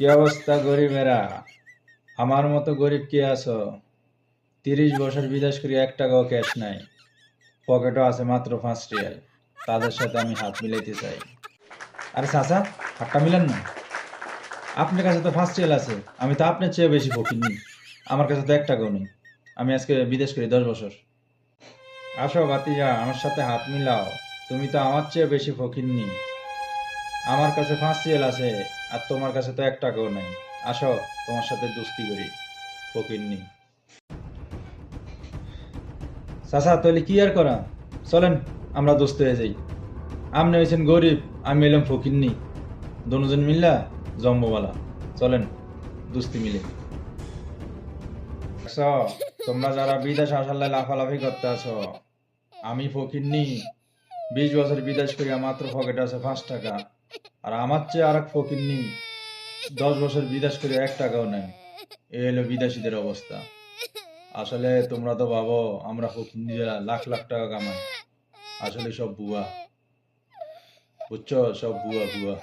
কি অবস্থা গরিবেরা? আমার মতো গরিব কে আছো? 30 বছর বিদেশ করে 1 টাকাও ক্যাশ নাই, পকেটও আছে মাত্র 5 রিয়াল। তাদের সাথে আমি হাত মিলাইতে চাই। আরে চাচা, হাতটা মিলান না। আপনার কাছে তো 5 রিয়াল আছে, আমি তো আপনার চেয়ে বেশি ফকিন্নি। আমার কাছে তো 1 টাকাও নেই। আমি আজকে বিদেশ করি 10 বছর। আসো ভাতিজা, আমার সাথে হাত মিলাও। তুমি তো আমার চেয়ে বেশি ফকিন্নি। আমার কাছে 5 রিয়াল আছে, আর তোমার কাছে তো 1 টাকাও নাই। আসো, তোমার সাথে দোস্তি করি, ফকিন্নি। চাচা তাহলে কি আর করা, চলেন আমরা দোস্ত হয়ে যাই। আপনি হয়েছেন গরিব, আমি এলাম ফকিন্নি, দুজন মিল্লা জম্বওয়ালা। চলেন দোস্তি মিলে। দেখছো, তোমরা যারা বিদেশ আসার লাই লাফালাফি করতে আছো, আমি ফকিন্নি। 20 বছর বিদেশ করিয়া মাত্র পকেটে আছে 5 টাকা। আর আমার চেয়ে আর এক ফকিন্নি 10 বছর বিদেশ করে 1 টাকাও নেয়। এই হলো বিদেশিদের অবস্থা। আসলে তোমরা তো ভাবো আমরা ফকিন্নিরা লাখ লাখ টাকা কামাই। আসলে সব বুয়া, বুঝছো? সব বুয়া বুয়া।